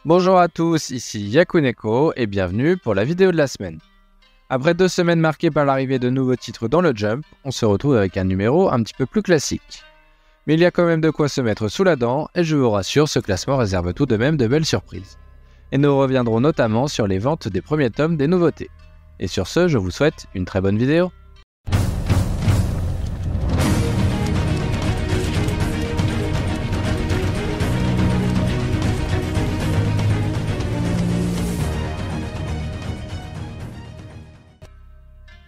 Bonjour à tous, ici Yakuneko et bienvenue pour la vidéo de la semaine. Après 2 semaines marquées par l'arrivée de nouveaux titres dans le Jump, on se retrouve avec un numéro un petit peu plus classique. Mais il y a quand même de quoi se mettre sous la dent et je vous rassure, ce classement réserve tout de même de belles surprises. Et nous reviendrons notamment sur les ventes des premiers tomes des nouveautés. Et sur ce, je vous souhaite une très bonne vidéo.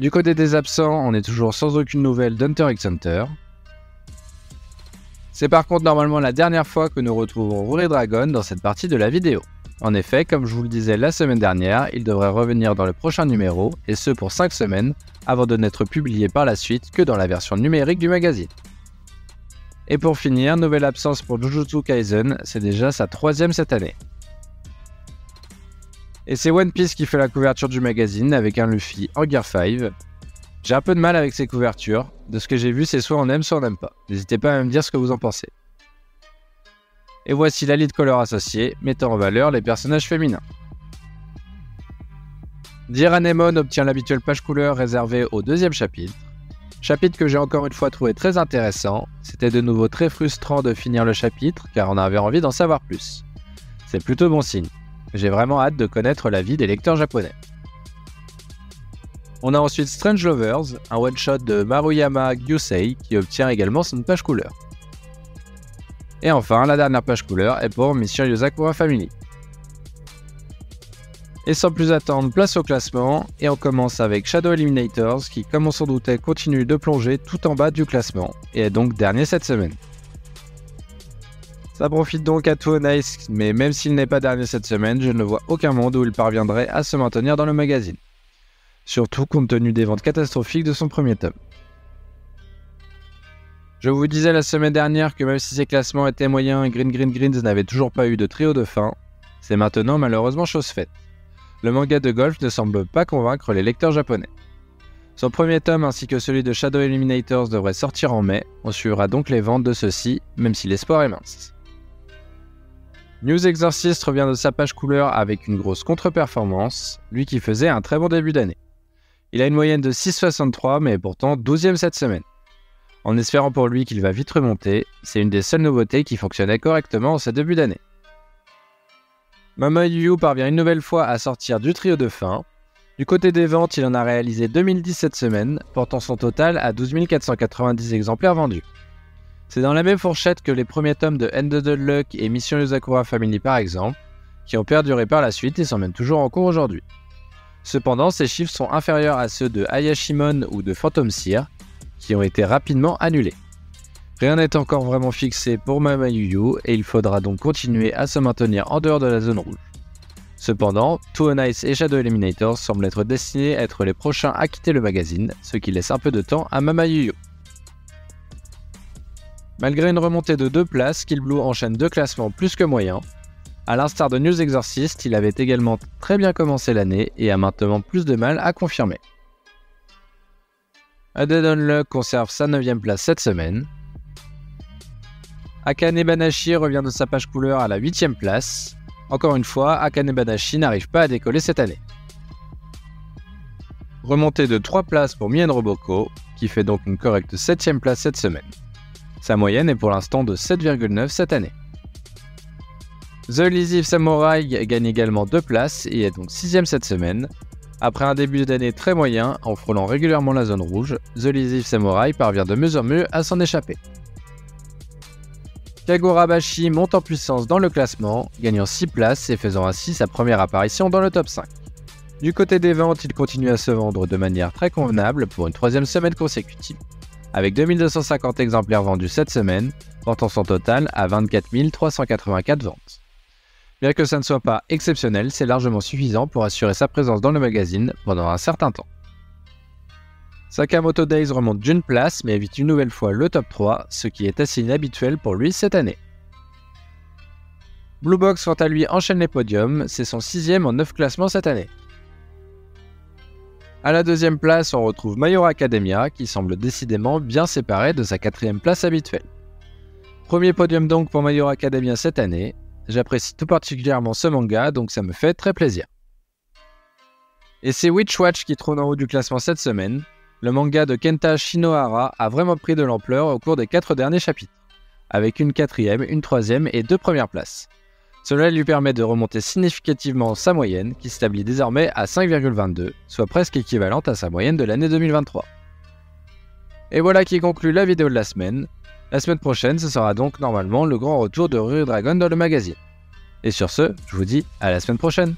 Du côté des absents, on est toujours sans aucune nouvelle d'Hunter x Hunter. C'est par contre normalement la dernière fois que nous retrouvons Rory Dragon dans cette partie de la vidéo. En effet, comme je vous le disais la semaine dernière, il devrait revenir dans le prochain numéro, et ce pour 5 semaines, avant de n'être publié par la suite que dans la version numérique du magazine. Et pour finir, nouvelle absence pour Jujutsu Kaisen, c'est déjà sa 3e cette année. Et c'est One Piece qui fait la couverture du magazine avec un Luffy en Gear 5. J'ai un peu de mal avec ces couvertures, de ce que j'ai vu c'est soit on aime soit on n'aime pas. N'hésitez pas à me dire ce que vous en pensez. Et voici la lead color associée, mettant en valeur les personnages féminins. Dear Anemone obtient l'habituelle page couleur réservée au 2e chapitre. Chapitre que j'ai encore une fois trouvé très intéressant, c'était de nouveau très frustrant de finir le chapitre car on avait envie d'en savoir plus. C'est plutôt bon signe. J'ai vraiment hâte de connaître l'avis des lecteurs japonais. On a ensuite Strange Lovers, un one-shot de Maruyama Gyusei qui obtient également son page couleur. Et enfin, la dernière page couleur est pour Mission Yozakura Family. Et sans plus attendre, place au classement, et on commence avec Shadow Eliminators qui, comme on s'en doutait, continue de plonger tout en bas du classement, et est donc dernier cette semaine. Ça profite donc à Too Nice, mais même s'il n'est pas dernier cette semaine, je ne vois aucun monde où il parviendrait à se maintenir dans le magazine. Surtout compte tenu des ventes catastrophiques de son premier tome. Je vous disais la semaine dernière que même si ces classements étaient moyens, Greens n'avait toujours pas eu de trio de fin, c'est maintenant malheureusement chose faite. Le manga de golf ne semble pas convaincre les lecteurs japonais. Son premier tome ainsi que celui de Shadow Eliminators devraient sortir en mai, on suivra donc les ventes de ceux-ci, même si l'espoir est mince. News Exorcist revient de sa page couleur avec une grosse contre-performance, lui qui faisait un très bon début d'année. Il a une moyenne de 6,63 mais est pourtant 12e cette semaine. En espérant pour lui qu'il va vite remonter, c'est une des seules nouveautés qui fonctionnait correctement en ce début d'année. Mama Yu parvient une nouvelle fois à sortir du trio de fin. Du côté des ventes, il en a réalisé 2010 cette semaine, portant son total à 12 490 exemplaires vendus. C'est dans la même fourchette que les premiers tomes de End of the Luck et Mission Yozakura Family par exemple, qui ont perduré par la suite et sont même toujours en cours aujourd'hui. Cependant, ces chiffres sont inférieurs à ceux de Hayashimon ou de Phantom Seer, qui ont été rapidement annulés. Rien n'est encore vraiment fixé pour Mama Yu et il faudra donc continuer à se maintenir en dehors de la zone rouge. Cependant, Too Nice et Shadow Eliminators semblent être destinés à être les prochains à quitter le magazine, ce qui laisse un peu de temps à Mama Yu. Malgré une remontée de 2 places, Kill Blue enchaîne 2 classements plus que moyens. A l'instar de News Exorcist, il avait également très bien commencé l'année et a maintenant plus de mal à confirmer. A Dead on Luck conserve sa 9e place cette semaine. Akane Banashi revient de sa page couleur à la 8e place. Encore une fois, Akane Banashi n'arrive pas à décoller cette année. Remontée de 3 places pour Mien Roboko, qui fait donc une correcte 7e place cette semaine. Sa moyenne est pour l'instant de 7,9 cette année. The Elusive Samurai gagne également 2 places et est donc 6e cette semaine. Après un début d'année très moyen, en frôlant régulièrement la zone rouge, The Elusive Samurai parvient de mieux en mieux à s'en échapper. Kagurabashi monte en puissance dans le classement, gagnant 6 places et faisant ainsi sa première apparition dans le top 5. Du côté des ventes, il continue à se vendre de manière très convenable pour une 3e semaine consécutive, avec 2250 exemplaires vendus cette semaine, portant son total à 24 384 ventes. Bien que ça ne soit pas exceptionnel, c'est largement suffisant pour assurer sa présence dans le magazine pendant un certain temps. Sakamoto Days remonte d'une place mais évite une nouvelle fois le top 3, ce qui est assez inhabituel pour lui cette année. Blue Box quant à lui enchaîne les podiums, c'est son 6e en 9 classements cette année. A la 2e place, on retrouve My Hero Academia qui semble décidément bien séparé de sa 4e place habituelle. Premier podium donc pour My Hero Academia cette année. j'apprécie tout particulièrement ce manga, donc ça me fait très plaisir. Et c'est Witch Watch qui trône en haut du classement cette semaine. Le manga de Kenta Shinohara a vraiment pris de l'ampleur au cours des 4 derniers chapitres, avec une 4e, une 3e et 2 premières places. Cela lui permet de remonter significativement sa moyenne, qui s'établit désormais à 5,22, soit presque équivalente à sa moyenne de l'année 2023. Et voilà qui conclut la vidéo de la semaine. La semaine prochaine, ce sera donc normalement le grand retour de Ruri Dragon dans le magazine. Et sur ce, je vous dis à la semaine prochaine.